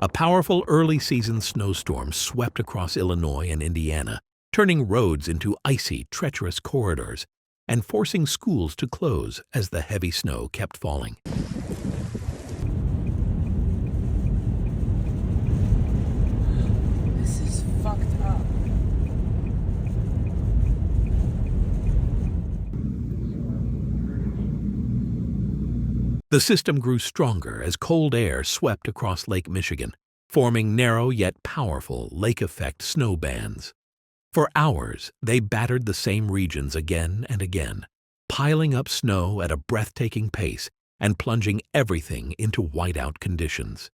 A powerful early-season snowstorm swept across Illinois and Indiana, turning roads into icy, treacherous corridors and forcing schools to close as the heavy snow kept falling. This is fucked up. The system grew stronger as cold air swept across Lake Michigan, forming narrow yet powerful lake-effect snow bands. For hours, they battered the same regions again and again, piling up snow at a breathtaking pace and plunging everything into whiteout conditions.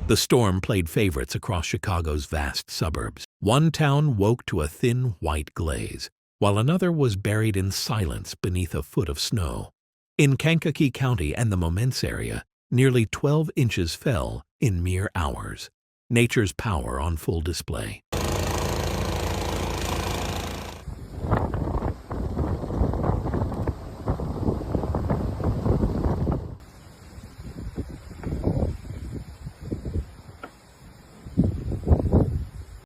The storm played favorites across Chicago's vast suburbs. One town woke to a thin white glaze, while another was buried in silence beneath a foot of snow. In Kankakee County and the Momence area, nearly 12 inches fell in mere hours. Nature's power on full display.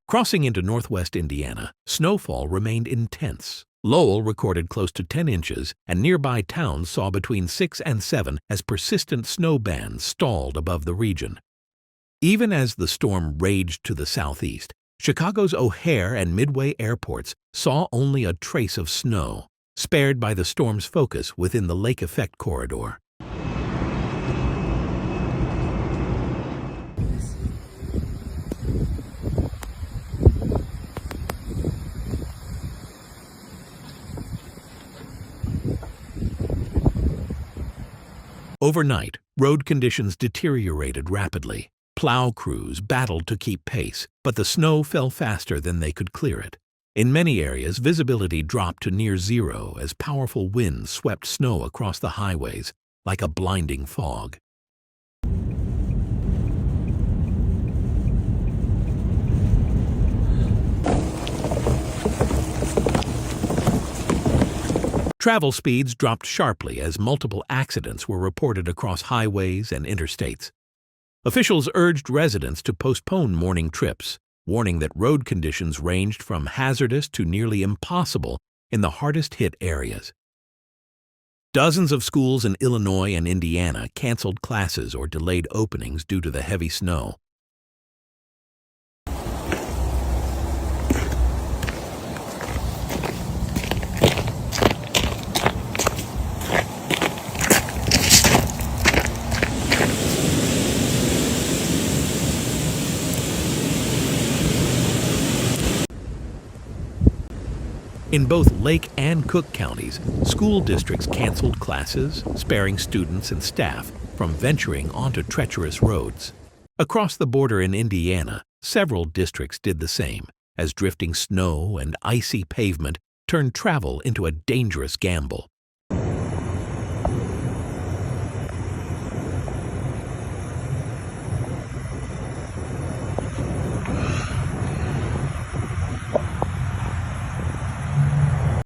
Crossing into northwest Indiana, snowfall remained intense. Lowell recorded close to 10 inches, and nearby towns saw between 6 and 7 as persistent snow bands stalled above the region. Even as the storm raged to the southeast, Chicago's O'Hare and Midway airports saw only a trace of snow, spared by the storm's focus within the lake effect corridor. Overnight, road conditions deteriorated rapidly. Plow crews battled to keep pace, but the snow fell faster than they could clear it. In many areas, visibility dropped to near zero as powerful winds swept snow across the highways like a blinding fog. Travel speeds dropped sharply as multiple accidents were reported across highways and interstates. Officials urged residents to postpone morning trips, warning that road conditions ranged from hazardous to nearly impossible in the hardest-hit areas. Dozens of schools in Illinois and Indiana canceled classes or delayed openings due to the heavy snow. In both Lake and Cook counties, school districts canceled classes, sparing students and staff from venturing onto treacherous roads. Across the border in Indiana, several districts did the same, as drifting snow and icy pavement turned travel into a dangerous gamble.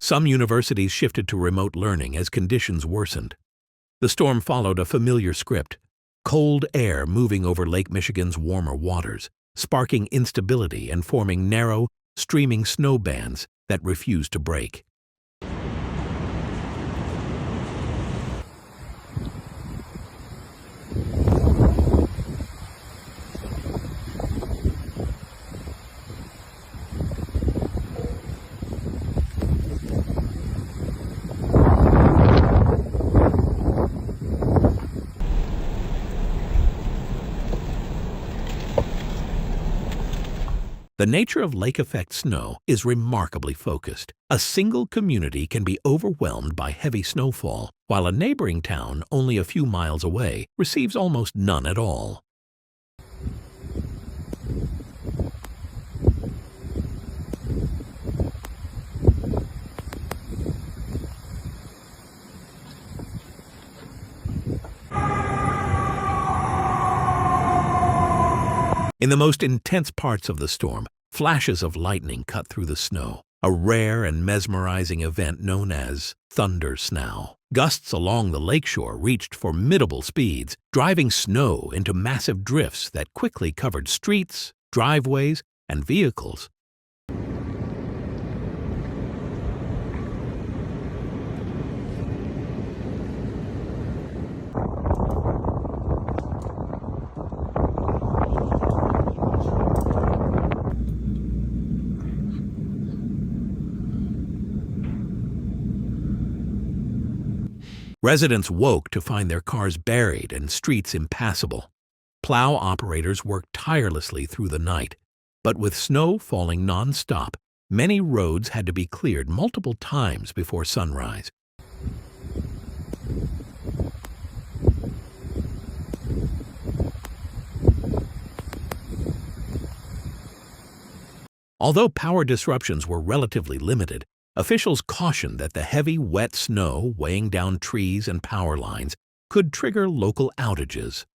Some universities shifted to remote learning as conditions worsened. The storm followed a familiar script: cold air moving over Lake Michigan's warmer waters, sparking instability and forming narrow, streaming snow bands that refused to break. The nature of lake-effect snow is remarkably focused. A single community can be overwhelmed by heavy snowfall, while a neighboring town only a few miles away receives almost none at all. In the most intense parts of the storm, flashes of lightning cut through the snow, a rare and mesmerizing event known as thunder snow. Gusts along the lakeshore reached formidable speeds, driving snow into massive drifts that quickly covered streets, driveways, and vehicles. Residents woke to find their cars buried and streets impassable. Plow operators worked tirelessly through the night, but with snow falling non-stop, many roads had to be cleared multiple times before sunrise. Although power disruptions were relatively limited, officials cautioned that the heavy, wet snow weighing down trees and power lines could trigger local outages.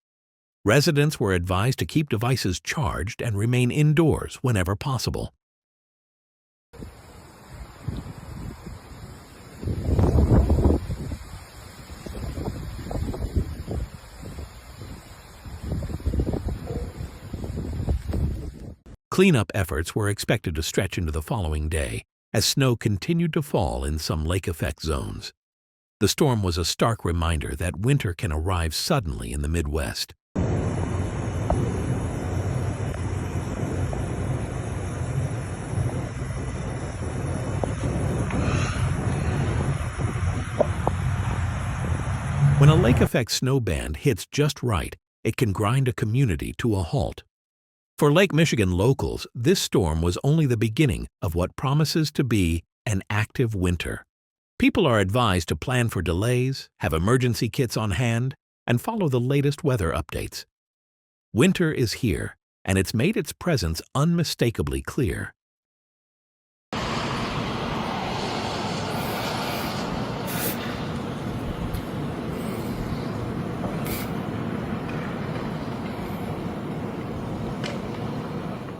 Residents were advised to keep devices charged and remain indoors whenever possible. Cleanup efforts were expected to stretch into the following day, as snow continued to fall in some lake-effect zones. The storm was a stark reminder that winter can arrive suddenly in the Midwest. When a lake-effect snow band hits just right, it can grind a community to a halt. For Lake Michigan locals, this storm was only the beginning of what promises to be an active winter. People are advised to plan for delays, have emergency kits on hand, and follow the latest weather updates. Winter is here, and it's made its presence unmistakably clear.